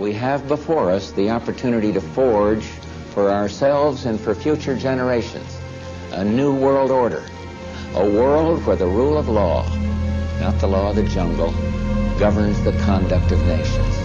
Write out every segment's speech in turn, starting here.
we have before us the opportunity to forge for ourselves and for future generations a new world order, a world where the rule of law, not the law of the jungle, governs the conduct of nations.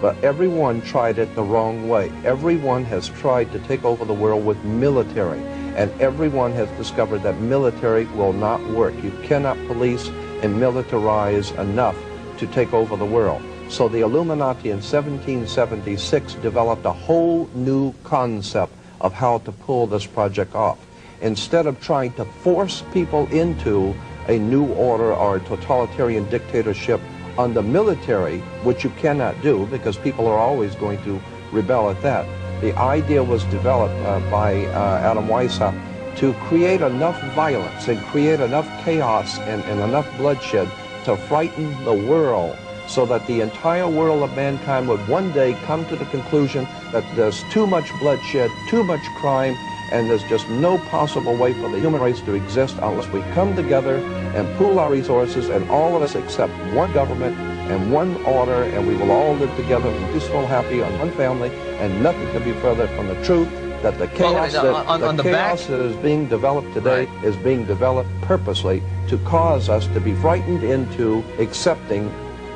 But everyone tried it the wrong way. Everyone has tried to take over the world with military, and everyone has discovered that military will not work. You cannot police and militarize enough to take over the world. So the Illuminati in 1776 developed a whole new concept of how to pull this project off. Instead of trying to force people into a new order or a totalitarian dictatorship under military, which you cannot do because people are always going to rebel at that. The idea was developed by Adam Weishaupt to create enough violence and create enough chaos and enough bloodshed to frighten the world so that the entire world of mankind would one day come to the conclusion that there's too much bloodshed, too much crime, and there's just no possible way for the human race to exist unless we come together and pool our resources, and all of us accept one government and one order, and we will all live together in peaceful, happy, on one family, and nothing could be further from the truth that the chaos, that is being developed today is being developed purposely to cause us to be frightened into accepting,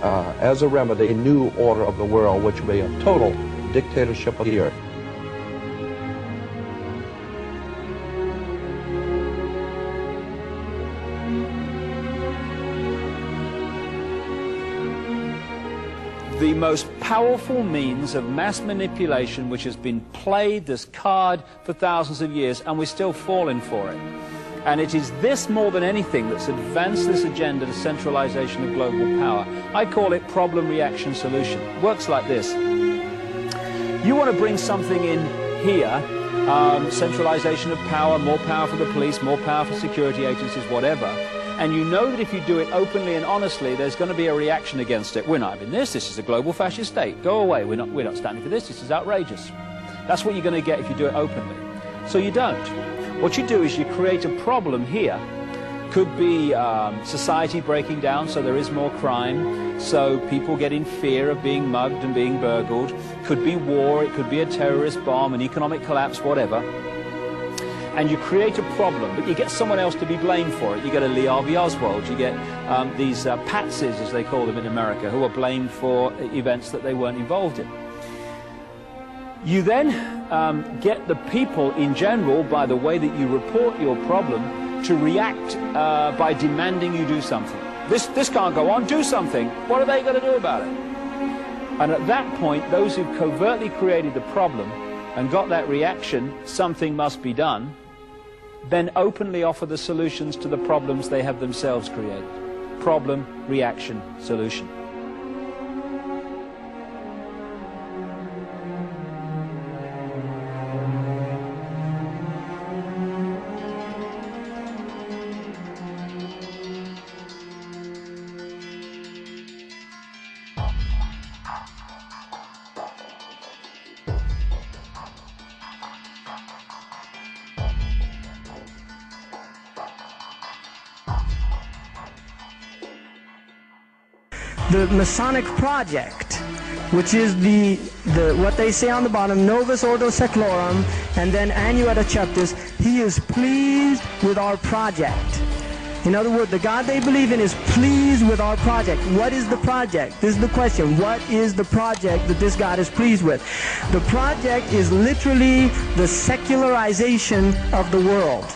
as a remedy, a new order of the world, which will be a total dictatorship of the earth. The most powerful means of mass manipulation which has been played this card for thousands of years, and we're still falling for it. And it is this more than anything that's advanced this agenda to centralization of global power. I call it problem, reaction, solution. It works like this. You want to bring something in here, centralization of power, more power for the police, more power for security agencies, whatever. And you know that if you do it openly and honestly, there's going to be a reaction against it. We're not having this. This is a global fascist state. Go away. We're not standing for this. This is outrageous. That's what you're going to get if you do it openly. So you don't. What you do is you create a problem here. Could be society breaking down, so there is more crime, so people get in fear of being mugged and being burgled. Could be war. It could be a terrorist bomb, an economic collapse, whatever. And you create a problem, but you get someone else to be blamed for it. You get a Lee Harvey Oswald, you get these patsies, as they call them in America, who are blamed for events that they weren't involved in. You then get the people in general, by the way that you report your problem, to react by demanding you do something. This can't go on, do something. What are they going to do about it? And at that point, those who've covertly created the problem and got that reaction, something must be done, then openly offer the solutions to the problems they have themselves created. Problem, reaction, solution. The Masonic project, which is what they say on the bottom, Novus Ordo Seclorum, and then Annuetta Chapters, he is pleased with our project. In other words, the God they believe in is pleased with our project. What is the project? This is the question. What is the project that this God is pleased with? The project is literally the secularization of the world,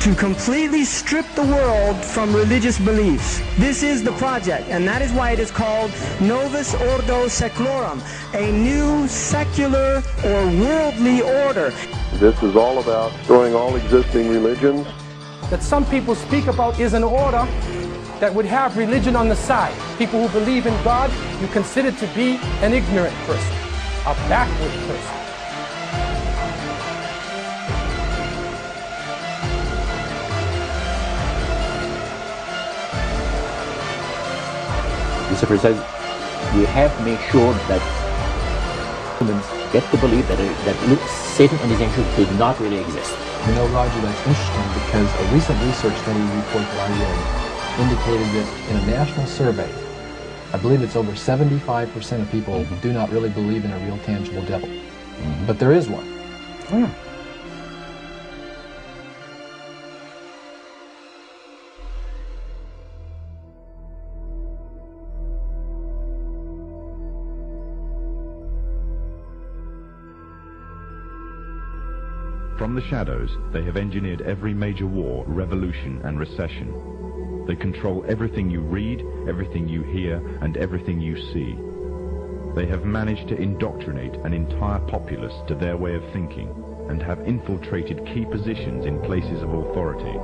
to completely strip the world from religious beliefs. This is the project, and that is why it is called Novus Ordo Seclorum, a new secular or worldly order. This is all about destroying all existing religions. That some people speak about is an order that would have religion on the side. People who believe in God, you consider to be an ignorant person, a backward person. Lucifer says, We have to make sure that humans get to believe that Satan and his angels did not really exist. You know, Roger, that's interesting because a recent research study report that I read indicated that in a national survey, I believe it's over 75% of people do not really believe in a real tangible devil. But there is one. Oh, yeah. From the shadows, they have engineered every major war, revolution, and recession. They control everything you read, everything you hear, and everything you see. They have managed to indoctrinate an entire populace to their way of thinking, and have infiltrated key positions in places of authority.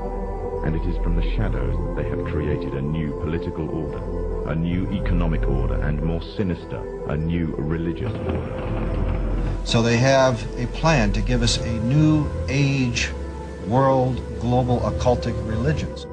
And it is from the shadows that they have created a new political order, a new economic order, and more sinister, a new religious order. So they have a plan to give us a new age, world, global occultic religions.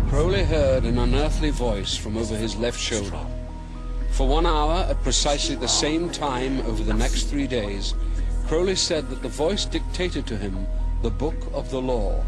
Crowley heard an unearthly voice from over his left shoulder. For 1 hour, at precisely the same time over the next 3 days, Crowley said that the voice dictated to him the book of the law.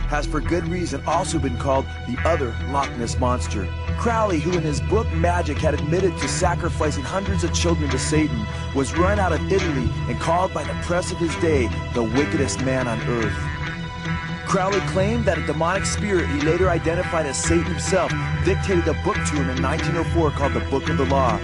Has for good reason also been called the other Loch Ness Monster. Crowley, who in his book Magic had admitted to sacrificing hundreds of children to Satan, was run out of Italy and called by the press of his day the wickedest man on earth. Crowley claimed that a demonic spirit he later identified as Satan himself dictated a book to him in 1904 called the Book of the Law.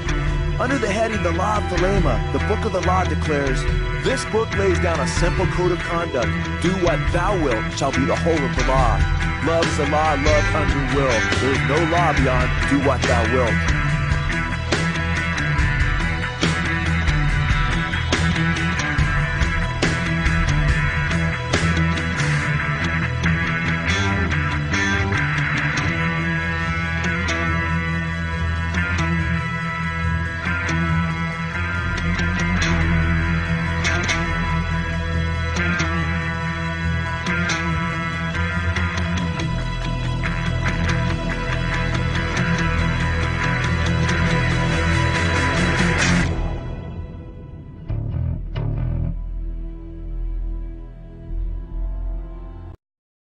Under the heading The Law of Thelema, the Book of the Law declares, "This book lays down a simple code of conduct. Do what thou wilt shall be the whole of the law. Love's the law, love under will. There is no law beyond do what thou wilt."